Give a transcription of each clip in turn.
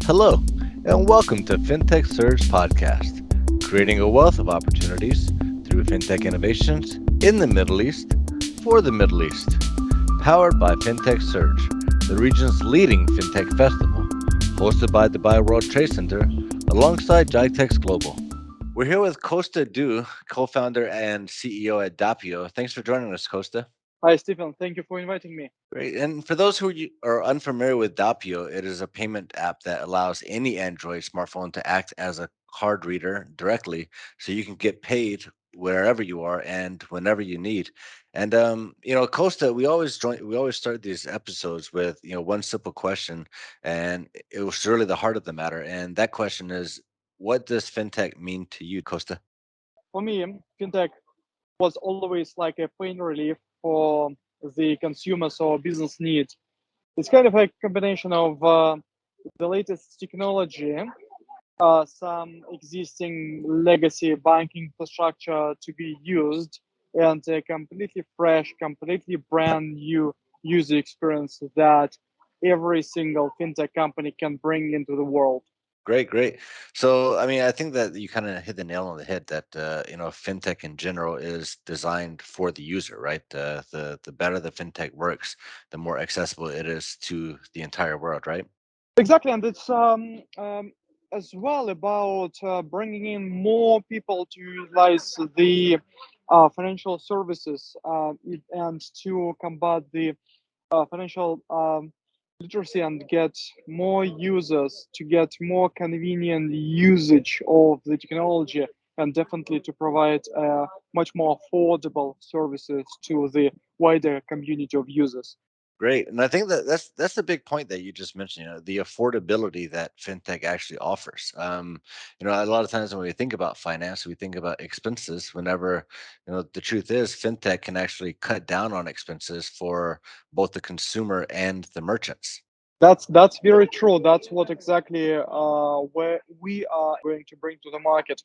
Hello, and welcome to Fintech Surge Podcast, creating a wealth of opportunities through fintech innovations in the Middle East for the Middle East. Powered by Fintech Surge, the region's leading fintech festival, hosted by the Dubai World Trade Center alongside JITEX Global. We're here with Kosta Du, co founder and CEO at Dapio. Thanks for joining us, Kosta. Hi, Stephen. Thank you for inviting me. Great. And for those are unfamiliar with Dapio, it is a payment app that allows any Android smartphone to act as a card reader directly, so you can get paid wherever you are and whenever you need. And Costa, we always start these episodes with one simple question, and it was really the heart of the matter. And that question is, what does fintech mean to you, Costa? For me, fintech was always like a pain relief for the consumers or business needs. It's kind of a combination of the latest technology, some existing legacy banking infrastructure to be used, and a completely fresh, completely brand new user experience that every single fintech company can bring into the world. Great, great. So, I mean, I think that you kind of hit the nail on the head that fintech in general is designed for the user, right? The better the fintech works, the more accessible it is to the entire world, right? Exactly, and it's as well about bringing in more people to utilize the financial services and to combat the financial literacy and get more users to get more convenient usage of the technology and definitely to provide much more affordable services to the wider community of users. Great, and I think that that's the big point that you just mentioned. The affordability that fintech actually offers. A lot of times when we think about finance, we think about expenses. Whenever, the truth is, fintech can actually cut down on expenses for both the consumer and the merchants. That's very true. That's what exactly where we are going to bring to the market.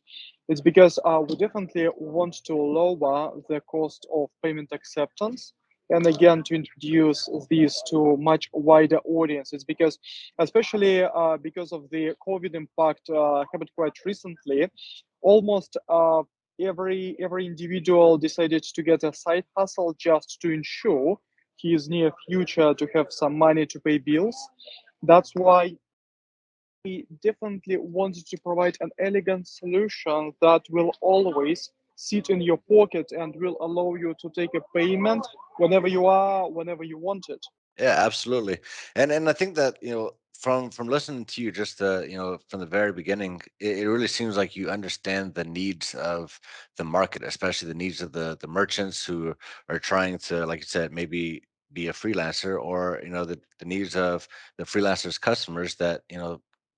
It's because we definitely want to lower the cost of payment acceptance, and again to introduce these to much wider audiences. Because especially because of the COVID impact happened quite recently, almost every individual decided to get a side hustle just to ensure his near future to have some money to pay bills. That's why we definitely wanted to provide an elegant solution that will always sit in your pocket and will allow you to take a payment whenever you are, whenever you want it. Yeah, absolutely. And I think that, from listening to you just from the very beginning, it really seems like you understand the needs of the market, especially the needs of the merchants who are trying to, like you said, maybe be a freelancer, or the needs of the freelancers customers that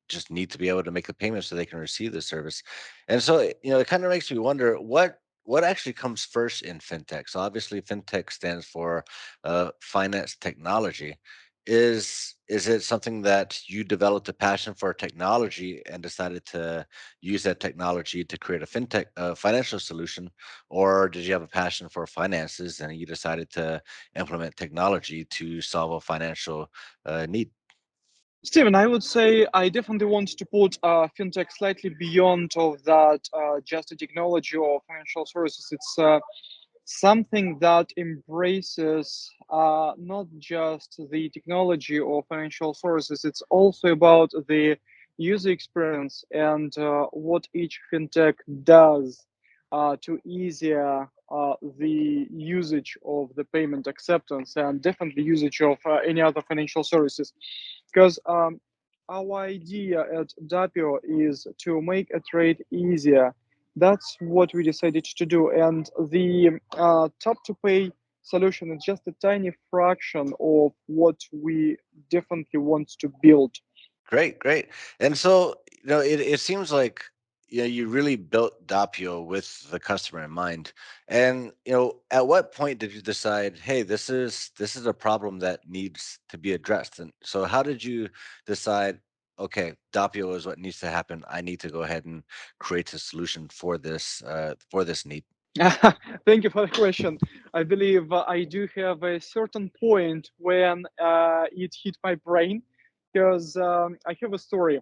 just need to be able to make the payment so they can receive the service. And so it kind of makes me wonder what actually comes first in fintech. So obviously fintech stands for finance technology. Is it something that you developed a passion for technology and decided to use that technology to create a fintech financial solution, or did you have a passion for finances and you decided to implement technology to solve a financial need? Steven, I would say I definitely want to put fintech slightly beyond of that just a technology or financial services. It's something that embraces not just the technology or financial sources, it's also about the user experience and what each fintech does to easier the usage of the payment acceptance and definitely usage of any other financial services. Because our idea at Dapio is to make a trade easier. That's what we decided to do. And the tap to pay solution is just a tiny fraction of what we definitely want to build. Great, great. And so, it seems like you really built Dapio with the customer in mind. And at what point did you decide, hey, this is a problem that needs to be addressed? And so, how did you decide? Okay, Dapio is what needs to happen. I need to go ahead and create a solution for this need. Thank you for the question. I believe I do have a certain point when it hit my brain because I have a story.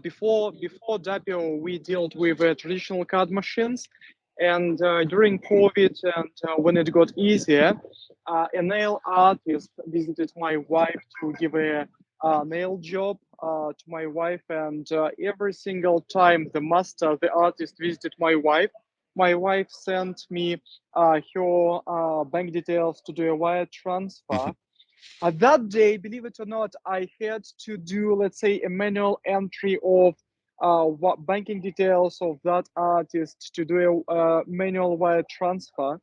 Before Dapio, we dealt with traditional card machines, and during COVID and when it got easier, a nail artist visited my wife to give a nail job to my wife, and every single time the artist visited my wife sent me her bank details to do a wire transfer. That day, believe it or not, I had to do, let's say, a manual entry of what banking details of that artist to do a manual wire transfer.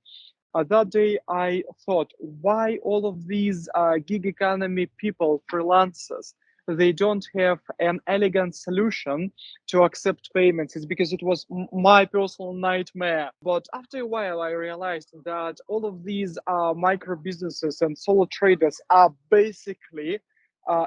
That day, I thought, why all of these gig economy people, freelancers, they don't have an elegant solution to accept payments? It's because it was my personal nightmare. But after a while, I realized that all of these micro businesses and solo traders are basically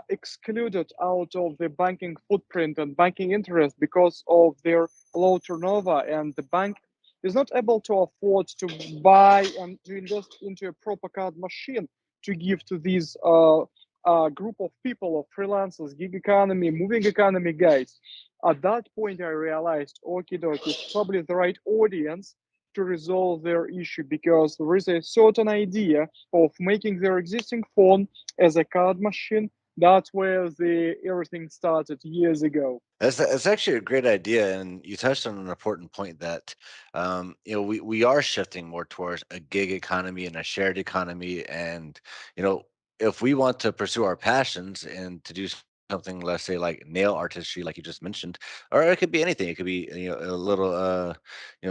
excluded out of the banking footprint and banking interest because of their low turnover, and the bank is not able to afford to buy and to invest into a proper card machine to give to these group of people, of freelancers, gig economy, moving economy guys. At that point, I realized, okay, dokie, it's probably the right audience to resolve their issue, because there is a certain idea of making their existing phone as a card machine. That's where the everything started years ago. That's actually a great idea, and you touched on an important point that we are shifting more towards a gig economy and a shared economy, and you know if we want to pursue our passions and to do something, let's say like nail artistry, like you just mentioned, or it could be anything. It could be a little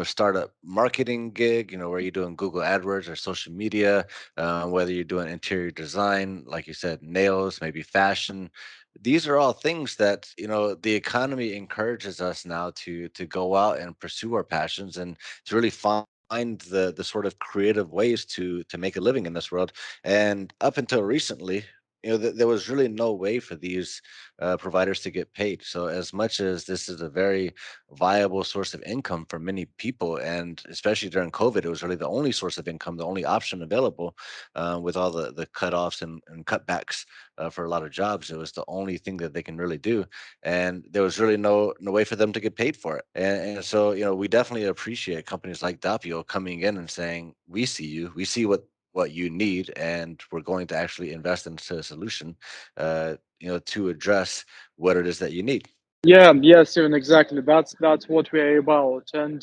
startup marketing gig, where you're doing Google AdWords or social media, whether you're doing interior design, like you said, nails, maybe fashion. These are all things that the economy encourages us now to go out and pursue our passions and to really find the sort of creative ways to make a living in this world. And up until recently, there was really no way for these providers to get paid. So as much as this is a very viable source of income for many people, and especially during COVID, it was really the only source of income, the only option available, with all the cutoffs and cutbacks for a lot of jobs. It was the only thing that they can really do, and there was really no way for them to get paid for it. And so we definitely appreciate companies like Dapio coming in and saying, "We see you, we see what you need, and we're going to actually invest into a solution, to address what it is that you need." Yeah, yeah, Steven, exactly. That's what we are about, and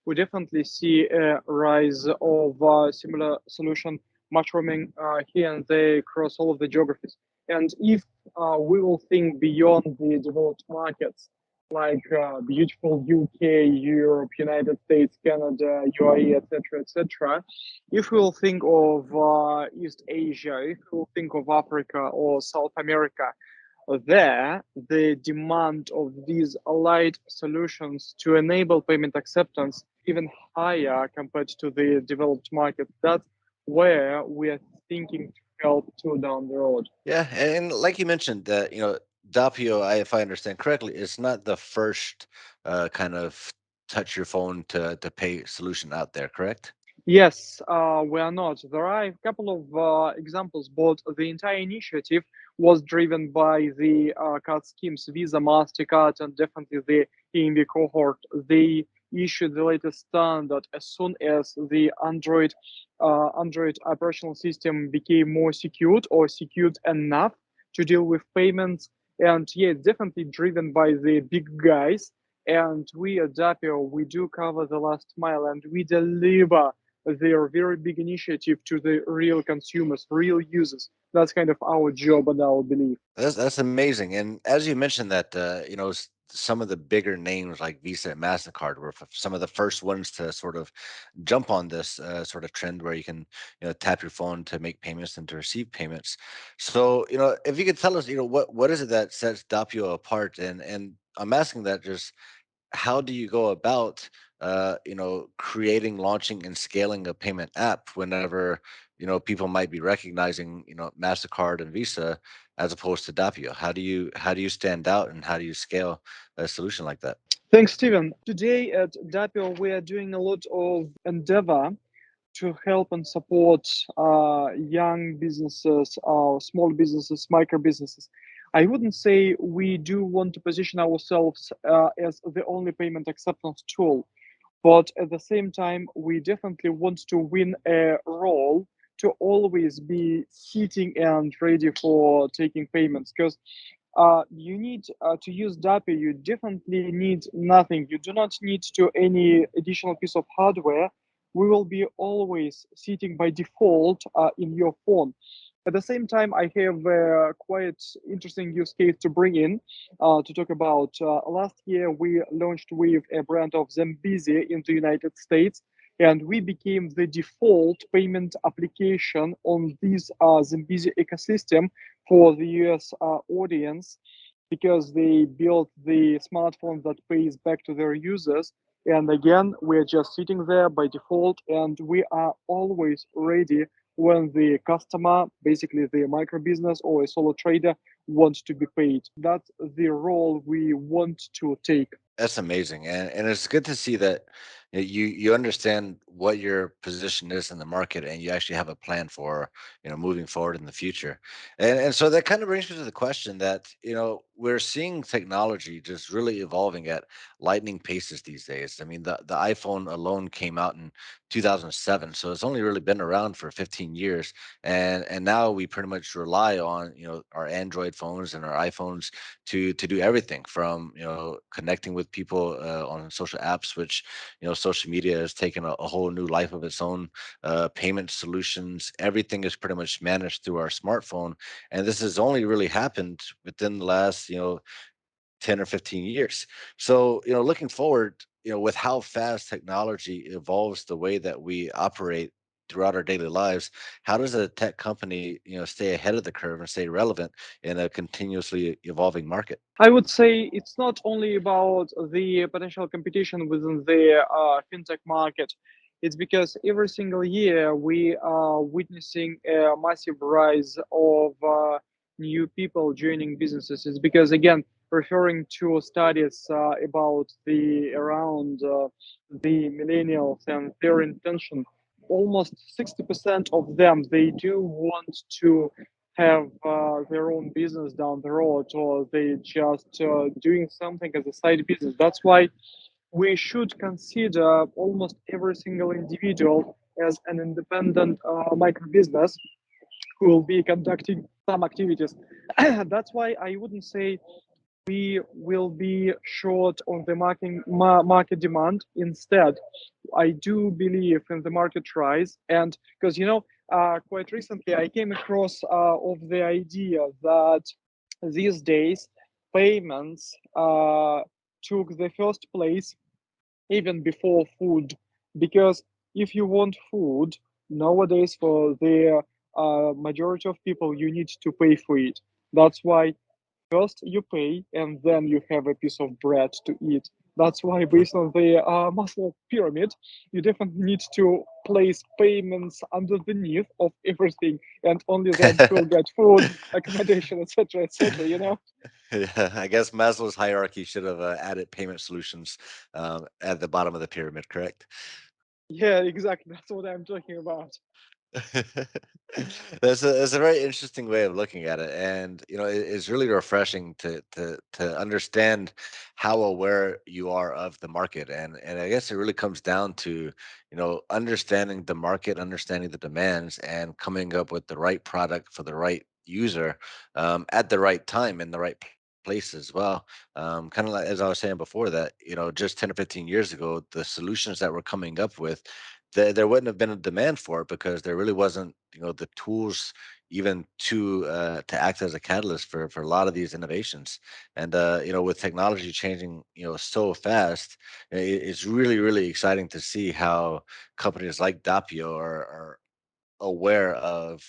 we definitely see a rise of similar solution mushrooming here and there across all of the geographies. And if we will think beyond the developed markets like beautiful UK, Europe, United States, Canada, UAE, etc., etc., if we will think of East Asia, if we will think of Africa or South America, there, the demand of these allied solutions to enable payment acceptance even higher compared to the developed market. That's where we are thinking to help to down the road. Yeah, and like you mentioned, that Dapio, if I understand correctly, is not the first kind of touch your phone to pay solution out there, correct? Yes, we are not. There are a couple of examples, but the entire initiative was driven by the card schemes, Visa, MasterCard, and definitely the EMB cohort. They issued the latest standard as soon as the Android operational system became more secured or secured enough to deal with payments. And yeah, it's definitely driven by the big guys. And we at Dapio, we do cover the last mile, and we deliver their very big initiative to the real consumers, real users. That's kind of our job and our belief. That's amazing. And as you mentioned that, some of the bigger names like Visa and Mastercard were some of the first ones to sort of jump on this sort of trend where you can, tap your phone to make payments and to receive payments. So, if you could tell us, what is it that sets Dapio apart? And I'm asking that just, how do you go about creating, launching, and scaling a payment app whenever people might be recognizing Mastercard and Visa as opposed to Dapio? How do you stand out, and how do you scale a solution like that? Thanks, Steven. Today at Dapio, we are doing a lot of endeavor to help and support young businesses, small businesses, micro businesses. I wouldn't say we do want to position ourselves as the only payment acceptance tool, but at the same time, we definitely want to win a role to always be sitting and ready for taking payments. Because you need to use Dapio, you definitely need nothing. You do not need to any additional piece of hardware. We will be always sitting by default in your phone. At the same time, I have a quite interesting use case to bring in to talk about. Last year, we launched with a brand of Zambezi in the United States, and we became the default payment application on this Zambezi ecosystem for the US audience because they built the smartphone that pays back to their users. And again, we're just sitting there by default, and we are always ready when the customer, basically the micro business or a solo trader, wants to be paid. That's the role we want to take. That's amazing, and it's good to see that you understand what your position is in the market, and you actually have a plan for moving forward in the future. And so that kind of brings me to the question that we're seeing technology just really evolving at lightning paces these days. I mean, the iPhone alone came out in 2007, so it's only really been around for 15 years, and now we pretty much rely on our Android phones and our iPhones to do everything from connecting with people on social apps, which social media has taken a whole new life of its own. Payment solutions, everything is pretty much managed through our smartphone, and this has only really happened within the last 10 or 15 years. So looking forward, with how fast technology evolves the way that we operate throughout our daily lives, how does a tech company stay ahead of the curve and stay relevant in a continuously evolving market? I would say it's not only about the potential competition within the fintech market. It's because every single year we are witnessing a massive rise of new people joining businesses. It's because, again, referring to studies about the around the millennials and their intention, almost 60% of them they do want to have their own business down the road, or they just doing something as a side business. That's why we should consider almost every single individual as an independent micro business who will be conducting some activities. That's why I wouldn't say we will be short on the market demand. Instead, I do believe in the market rise, and because quite recently I came across of the idea that these days payments took the first place even before food, because if you want food nowadays for the majority of people, you need to pay for it. That's why first you pay and then you have a piece of bread to eat. That's why, based on the Maslow pyramid, you definitely need to place payments underneath of everything, and only then you will get food, accommodation, etc., etc. Yeah, I guess Maslow's hierarchy should have added payment solutions at the bottom of the pyramid, correct? Yeah, exactly. That's what I'm talking about. That's a very interesting way of looking at it, and it's really refreshing to understand how aware you are of the market, and I guess it really comes down to understanding the market, understanding the demands, and coming up with the right product for the right user at the right time in the right place as well. Kind of like as I was saying before, that just 10 or 15 years ago, the solutions that we're coming up with, there wouldn't have been a demand for it because there really wasn't the tools even to act as a catalyst for a lot of these innovations. And with technology changing so fast, it's really exciting to see how companies like Dapio are aware of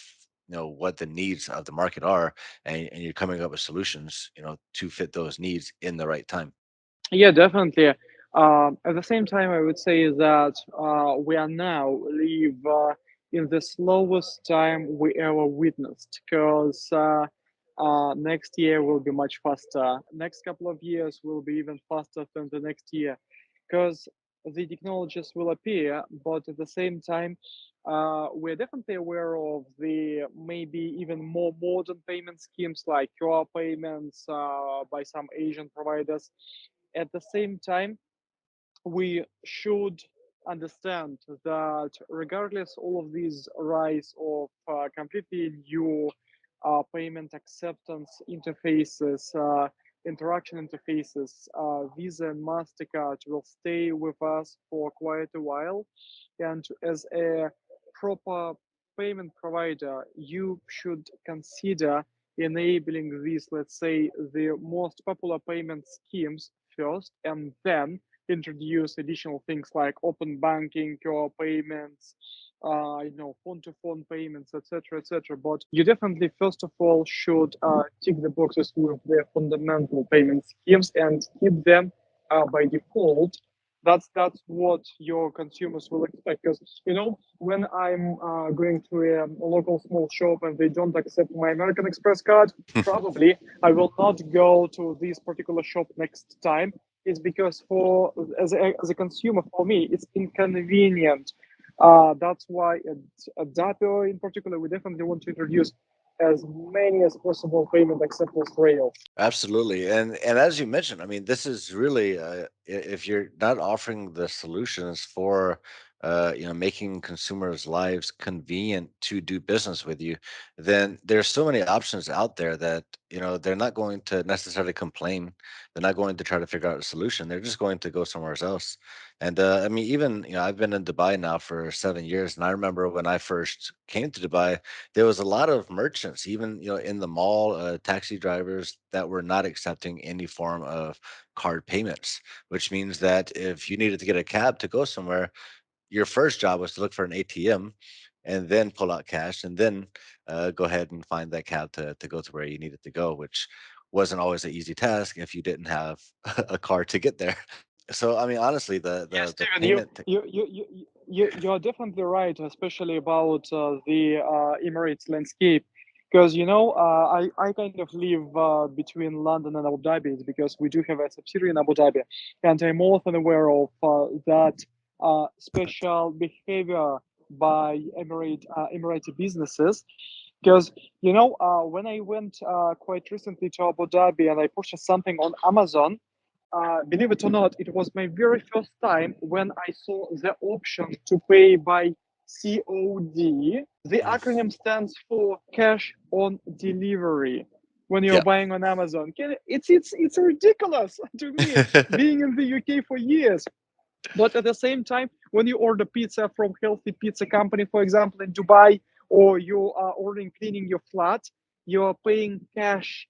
what the needs of the market are, and you're coming up with solutions to fit those needs in the right time. Yeah, definitely. At the same time, I would say that we are now live in the slowest time we ever witnessed, because next year will be much faster. Next couple of years will be even faster than the next year, because the technologies will appear, but at the same time, We're definitely aware of the maybe even more modern payment schemes like QR payments by some Asian providers. At the same time, we should understand that regardless all of these rise of completely new payment acceptance interfaces, interaction interfaces, Visa and Mastercard will stay with us for quite a while, and as a proper payment provider you should consider enabling these, let's say, the most popular payment schemes first, and then introduce additional things like open banking, QR payments, phone-to-phone payments, etc., etc. But you definitely, first of all, should tick the boxes with the fundamental payment schemes and keep them by default. That's what your consumers will expect. Because when I'm going to a local small shop and they don't accept my American Express card, probably I will not go to this particular shop next time. It's because for as a consumer, for me, it's inconvenient. That's why at Dapio in particular, we definitely want to introduce as many as possible payment acceptance rails. Absolutely, and as you mentioned, I mean, this is really if you're not offering the solutions for making consumers' lives convenient to do business with you, then there's so many options out there that they're not going to necessarily complain. They're not going to try to figure out a solution. They're just going to go somewhere else. And I mean, even I've been in Dubai now for 7 years, and I remember when I first came to Dubai there was a lot of merchants, even in the mall, taxi drivers that were not accepting any form of card payments, which means that if you needed to get a cab to go somewhere, your first job was to look for an ATM and then pull out cash and then go ahead and find that cab to go to where you needed to go, which wasn't always an easy task if you didn't have a car to get there. So I mean, honestly, the Yes, the the Steven, payment. you're definitely right, especially about the Emirates landscape, because I kind of live between London and Abu Dhabi. It's because we do have a subsidiary in Abu Dhabi, and I'm often aware of that special behavior by Emirati businesses. Because when I went quite recently to Abu Dhabi and I purchased something on Amazon, believe it or not, it was my very first time when I saw the option to pay by COD. The Mhm. acronym stands for cash on delivery. When you're buying on Amazon, it's ridiculous to me. Yeah. Being in the UK for years, but at the same time, when you order pizza from Healthy Pizza Company, for example, in Dubai, or you are ordering cleaning your flat, you are paying cash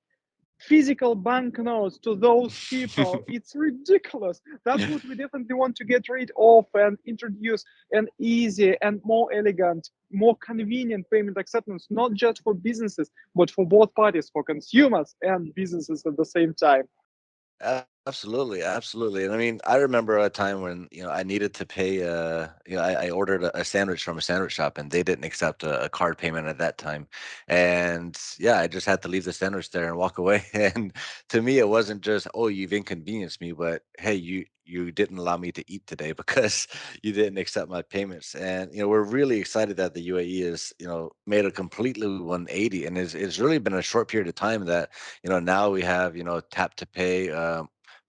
physical banknotes to those people. It's ridiculous. That's what we definitely want to get rid of and introduce an easy and more elegant, more convenient payment acceptance, not just for businesses, but for both parties, for consumers and businesses at the same time. Absolutely, absolutely. And I mean, I remember a time when, I needed to pay, I ordered a sandwich from a sandwich shop and they didn't accept a card payment at that time. And yeah, I just had to leave the sandwich there and walk away. And to me, it wasn't just, oh, you've inconvenienced me, but hey, you didn't allow me to eat today because you didn't accept my payments. And, we're really excited that the UAE is, made a completely 180 and it's really been a short period of time that now we have tap to pay.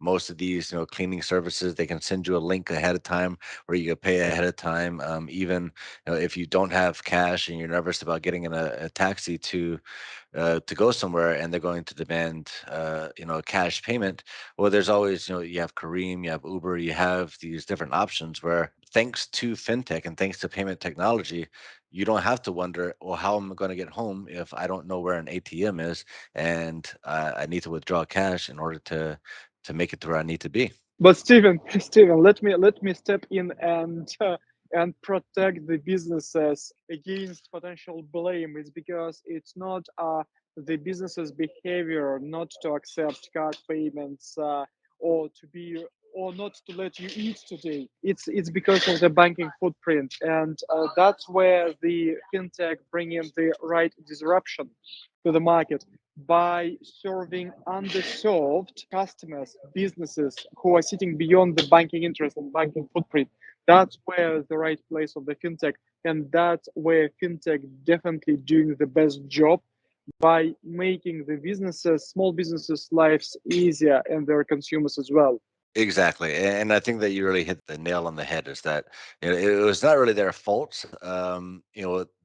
Most of these cleaning services, they can send you a link ahead of time where you can pay ahead of time. Even if you don't have cash and you're nervous about getting in a taxi to go somewhere and they're going to demand a cash payment, well, there's always you have Kareem, you have Uber, you have these different options where thanks to fintech and thanks to payment technology, you don't have to wonder, well, how am I going to get home if I don't know where an ATM is and I need to withdraw cash in order to make it to where I need to be. But Stephen, Stephen, let me step in and protect the businesses against potential blame. It's because it's not the business's behavior not to accept card payments or to be or not to let you eat today. It's because of the banking footprint, and that's where the fintech bring in the right disruption to the market by serving underserved customers, businesses who are sitting beyond the banking interest and banking footprint. That's where the right place of the fintech And that's where fintech definitely doing the best job by making the businesses, small businesses' lives easier and their consumers as well. Exactly, and I think that you really hit the nail on the head. Is that it was not really their fault.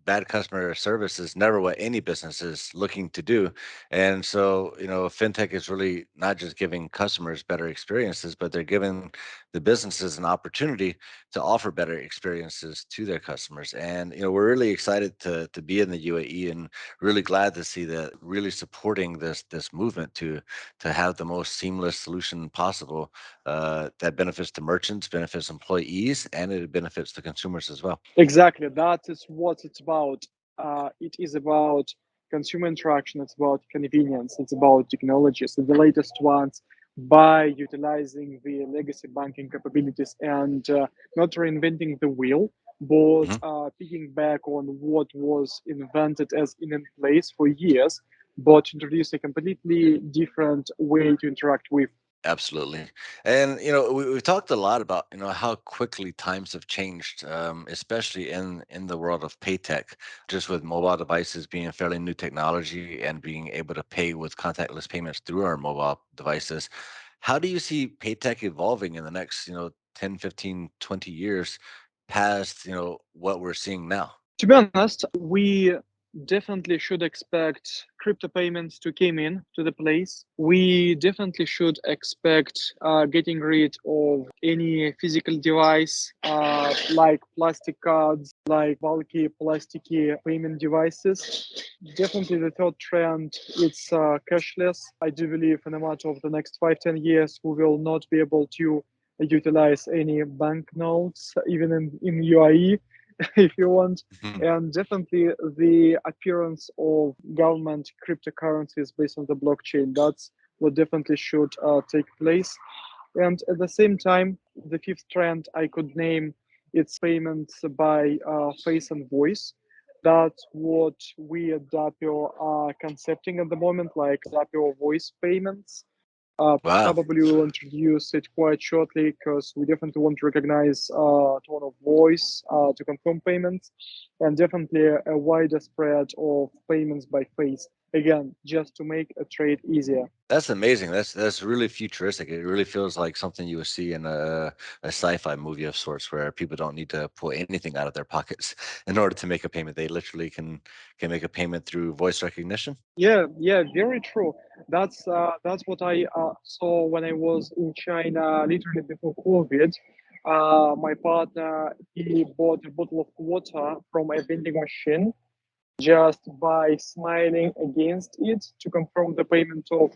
Bad customer service is never what any business is looking to do, and so fintech is really not just giving customers better experiences, but they're giving the businesses an opportunity to offer better experiences to their customers. And we're really excited to be in the UAE, and really glad to see that really supporting this movement to have the most seamless solution possible that benefits the merchants, benefits employees, and it benefits the consumers as well. Exactly, that is what it's about. It is about consumer interaction, it's about convenience, it's about technologies, the latest ones, by utilizing the legacy banking capabilities and not reinventing the wheel, but Mhm. picking back on what was invented as in place for years, but introduce a completely different way to interact with. Absolutely. And, we've talked a lot about, how quickly times have changed, especially in the world of Paytech, just with mobile devices being a fairly new technology and being able to pay with contactless payments through our mobile devices. How do you see Paytech evolving in the next, 10, 15, 20 years past, what we're seeing now? To be honest, we definitely should expect crypto payments to come in to the place. We definitely should expect getting rid of any physical device like plastic cards, like bulky plasticky payment devices. Definitely the third trend, it's cashless. I do believe in a matter of the next 5-10 years, we will not be able to utilize any banknotes, even in UAE if you want. Mhm. And definitely the appearance of government cryptocurrencies based on the blockchain, that's what definitely should take place. And at the same time, the fifth trend I could name, it's payments by face and voice. That's what we at Dapio are concepting at the moment, like Dapio voice payments. Wow. Probably we'll introduce it quite shortly because we definitely want to recognize tone of voice to confirm payments, and definitely a wider spread of payments by face. Again, just to make a trade easier. That's amazing. That's really futuristic. It really feels like something you would see in a sci-fi movie of sorts, where people don't need to pull anything out of their pockets in order to make a payment. They literally can make a payment through voice recognition. Yeah, yeah, very true. That's what I saw when I was in China, literally before COVID. My partner, he bought a bottle of water from a vending machine just by smiling against it to confirm the payment of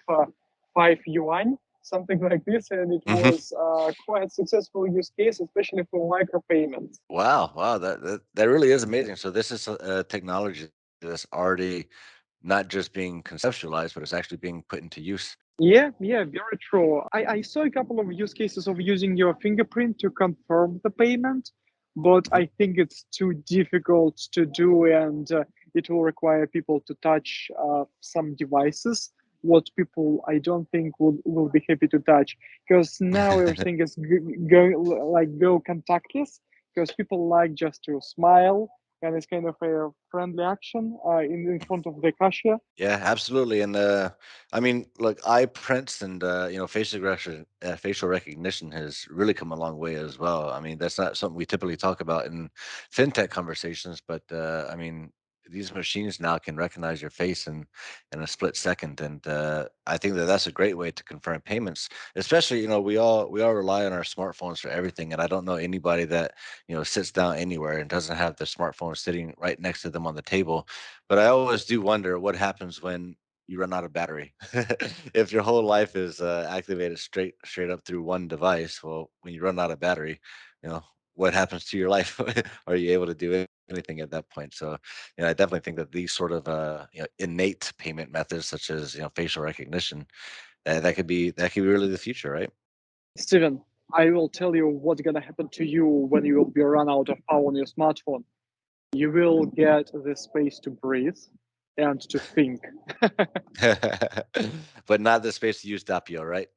5 yuan, something like this. And it Hmm. was quite successful use case, especially for micropayments. Wow, wow, that really is amazing. So this is a technology that's already not just being conceptualized, but it's actually being put into use. Yeah, yeah, very true. I saw a couple of use cases of using your fingerprint to confirm the payment, but Mhm. I think it's too difficult to do, and it will require people to touch some devices. What people I don't think will be happy to touch, because now everything is go contactless, because people like just to smile, and it's kind of a friendly action in front of the cashier. Yeah, absolutely. And I mean, look, eye prints and facial recognition has really come a long way as well. I mean, that's not something we typically talk about in fintech conversations, but I mean, these machines now can recognize your face in a split second, and I think that that's a great way to confirm payments. Especially, we all rely on our smartphones for everything, and I don't know anybody that sits down anywhere and doesn't have their smartphone sitting right next to them on the table. But I always do wonder what happens when you run out of battery. If your whole life is activated straight up through one device, well, when you run out of battery, you know, what happens to your life? Are you able to do anything at that point? So, I definitely think that these sort of innate payment methods, such as facial recognition, that could be really the future, right? Steven, I will tell you what's gonna happen to you when you will be run out of power on your smartphone. You will get the space to breathe and to think. But not the space to use Dapio, right?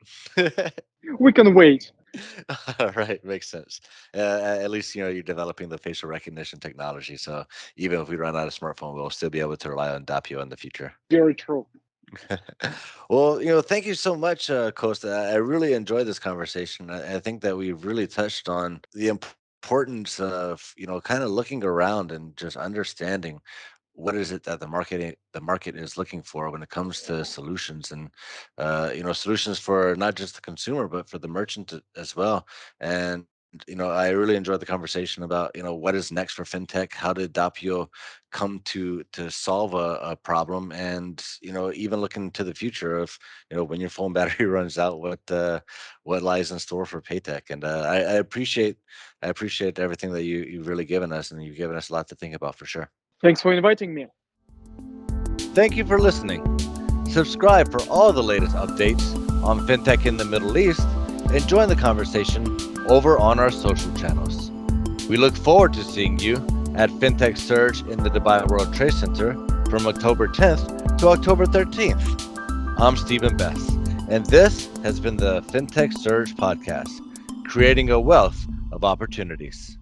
We can wait. All right, makes sense. At least you're developing the facial recognition technology, so even if we run out of smartphone, we'll still be able to rely on Dapio in the future. Very true. Well, thank you so much, Costa. I really enjoyed this conversation. I think that we've really touched on the importance of kind of looking around and just understanding what is it that the market is looking for when it comes to solutions, and solutions for not just the consumer but for the merchant as well. And I really enjoyed the conversation about what is next for fintech. How did Dapio come to solve a problem, and even looking to the future of when your phone battery runs out, what lies in store for Paytech. And I appreciate everything that you've really given us, and you've given us a lot to think about for sure. Thanks for inviting me. Thank you for listening. Subscribe for all the latest updates on fintech in the Middle East and join the conversation over on our social channels. We look forward to seeing you at Fintech Surge in the Dubai World Trade Center from October 10th to October 13th. I'm Stephen Besse, and this has been the Fintech Surge podcast, creating a wealth of opportunities.